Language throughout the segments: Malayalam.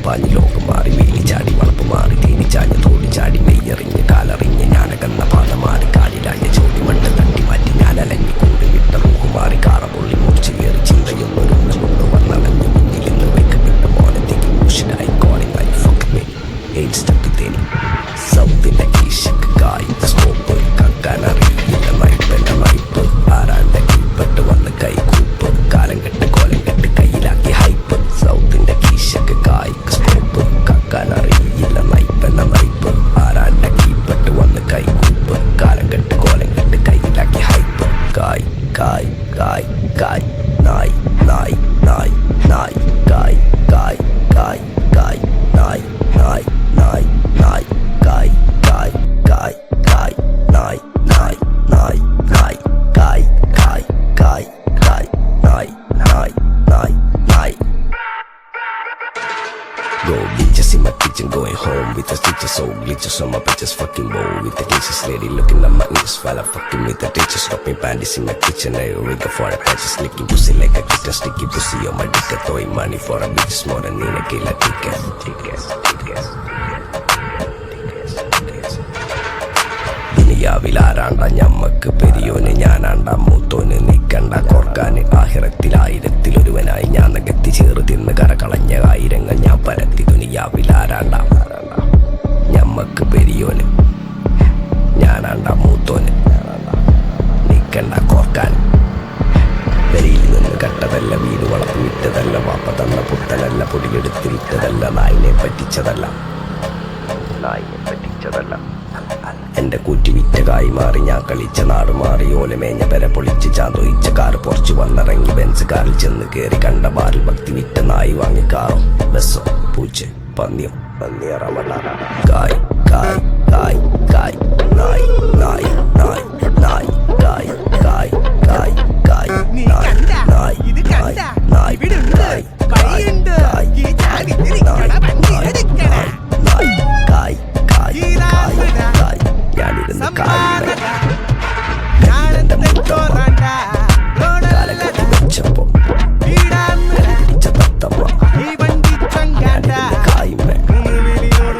പാഞ്ഞ് ലോകം മാറി വേലി ചാടി വളപ്പ് മാറി തേനി ചാഞ്ഞ് തോടി ചാടി മെയ്യറിഞ്ഞ് കാലറിഞ്ഞ് ഞാനകന്ന പാത മാറി കാലിലാഞ്ഞ ചോടി മട്ട തട്ടി മാറ്റി ഞാൻ അലഞ്ഞ് കൂടി വിട്ട റൂഹ് മാറി കാറ പൊള്ളി മൂർച്ച കയറി ചിന്തയൊന്നൊരുന്ന് കൊണ്ട് വന്നണഞ്ഞ് മുന്നിൽ നിന്ന് വെക്കപ്പെട്ട മോനത്തേക്ക് മൂഷനായി കോളിംഗ് ആയി ഫക്ക് മീ എയ്റ്റ് സ്റ്റെപ്പ് തേനി സൗത്തിന്റെ കീശക്ക് കായ് സ്കോപ്പ് കക്കാനറിയില്ല നൈപ്പെന്റെ നൈപ്പ് ആരാന്റെ കീപ്പെട്ട് വന്ന് കൈകൂപ്പ് കാലം കെട്ട് കോലം കെട്ട് കയ്യിലാക്കി ഹൈപ്പ് സൗത്തിന്റെ കീശക്ക് കായ് സ്കോപ്പ് കക്കാനറിയില്ല നൈപ്പെന്റെ നൈപ്പ് ആരാന്റെ കീപ്പെട്ട് വന്ന് കൈകൂപ്പ് കാലം കെട്ട് കോലം കെട്ട് കയ്യിലാക്കി ഹൈപ്പ് കായ് കായ് കായ് കായ് നായ് നായ് നായ് നായ് കായ് കായ് കായ് കായ് നായ് നായ് നായ് നായ് കായ് കായ് കായ് കായ് നായ് നായ് നായ് നായ് കായ് കായ് കായ് കായ് നായ് നായ് നായ് നായ് Go bitches in my kitchen, going home with the stitches, so glitches on my bitches, fucking bow with the cases, lady looking at my ears, while I fucking with the teachers, dropping panties in my kitchen, I rig for a patches, licking pussy like a glitter, sticky pussy on my dick, throwing money for a bitch, more than in a killer ticket, tickets. ദുനിയാവിലാരാണ്ട ഞമ്മക്ക് പെരിയോന് ഞാനാണ്ട മൂത്തോന് നിക്കണ്ട കോർക്കാന് ആഹിറത്തിൽ ആയിരത്തിലൊരുവനായി ഞാൻ നകത്തി ചേറ് തിന്ന് കരകളഞ്ഞ ആയിരങ്ങൾ ഞാൻ പരത്തി ദുനിയാവിലാരാണ്ട ഞമ്മക്ക് പെരിയോന് ഞാനാണ്ട മൂത്തോന് നിക്കണ്ട കോർക്കാൻ പെരിയിൽ നിന്ന് കട്ടതല്ല വീട് വളർത്തി വിറ്റതല്ല വാപ്പ തന്ന പുത്തനല്ല പൊടിയെടുത്ത് വിറ്റതല്ല നായിനെ പറ്റിച്ചതല്ല എന്റെ കൂറ്റി വിറ്റ കായി മാറി ഞാൻ കളിച്ച നാട് മാറി ഓലമേഞ്ഞ പെര പൊളിച്ച് ചാന്തൊയിച്ച കാറ് പൊറച്ചു വന്നിറങ്ങി ബെൻസ് കാറിൽ ചെന്ന് കയറി കണ്ട ബാറിൽ ഭക്തി വിറ്റ നായി വാങ്ങി കാറോ ബസ്സോ പൂച്ച പന്നിയോ കായ് കായ് കായ് കായ് നായ് നായ് നായ് നായ് കായ് കായ് കായ് കായ് നായ് നായ് നായ് നായ് കായ് കായ് കായ് നായ് നായ് കായ് കായ് കായ് ഞാനിരുന്ന് കാലിൽ കാലകത്തി വെച്ചപ്പോ പിടിച്ച തത്തമ്മ ഞാനിരുന്ന് കായ്മ കാലകത്തി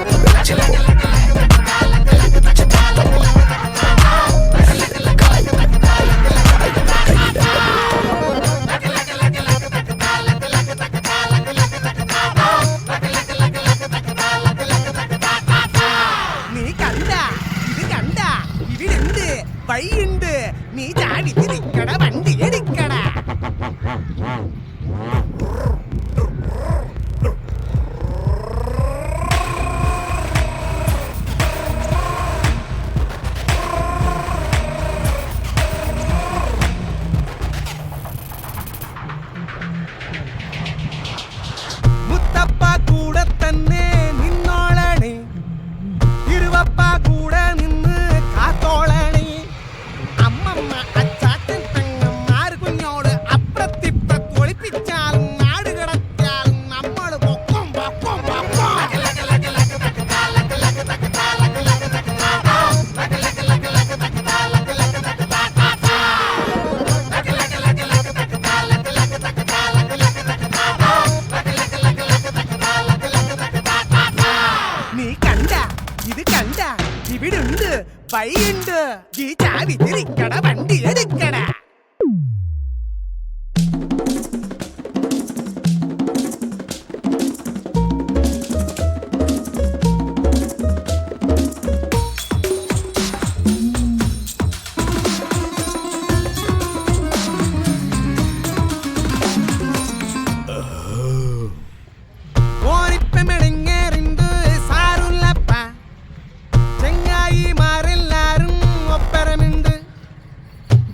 വെച്ചപ്പോ പിടിച്ച തത്തമ്മ ഞാനിരുന്ന് കായ്മ കയ്യിലെന്റെ വഴിയുണ്ട് നീ ചാടി തിരിക്കട വണ്ടി എടുക്കട മുത്തപ്പ കൂടെ തന്നെ നിന്നോളണേ ഇരുവപ്പ കൂടെ നിന്ന് കാത്തോളണേ അമ്മമ്മ അച്ചാച്ചൻ പെങ്ങന്മാര് കുഞ്ഞോട് അപ്പുറത്തിപ്പുറത്ത് ഒളിപ്പിച്ചാലും നാട് കിടത്തിയാലും നമ്മള് പൊക്കും പൊക്കും പൊക്കും നീ കണ്ട ഇത് കണ്ട ഇവിടുണ്ട് വഴിയുണ്ട് ഈ ചാവി തിരിക്കട വണ്ടി എടുക്കട ഓരിപ്പമെടങ്ങേറിണ്ട് സാറുല്ലപ്പ ചെങ്ങായിമാരെല്ലാരും ഒപ്പരമുണ്ട്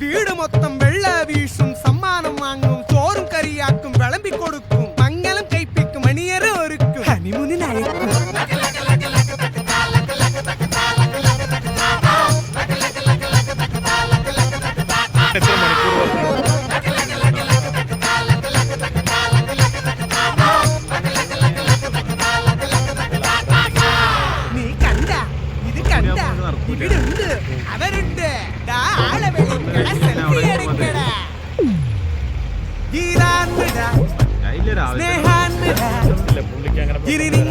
വീട് മൊത്തം വെള്ള വീശും സമ്മാനം വാങ്ങും ചോറും കറിയാക്കും വിളമ്പിക്കൊടുക്കും മംഗലം കൈപ്പിക്കും മണിയറ ഒരുക്കും ഹണിമൂണിനയക്കും എത്ര മണിക്കൂർ നീ കണ്ട ഇത് കണ്ട ഇവിടുണ്ട് അവരുണ്ട് ആളെ വിളിക്കട സെൽഫി എടുക്കട ഗീതാ ഇനി നിങ്ങൾ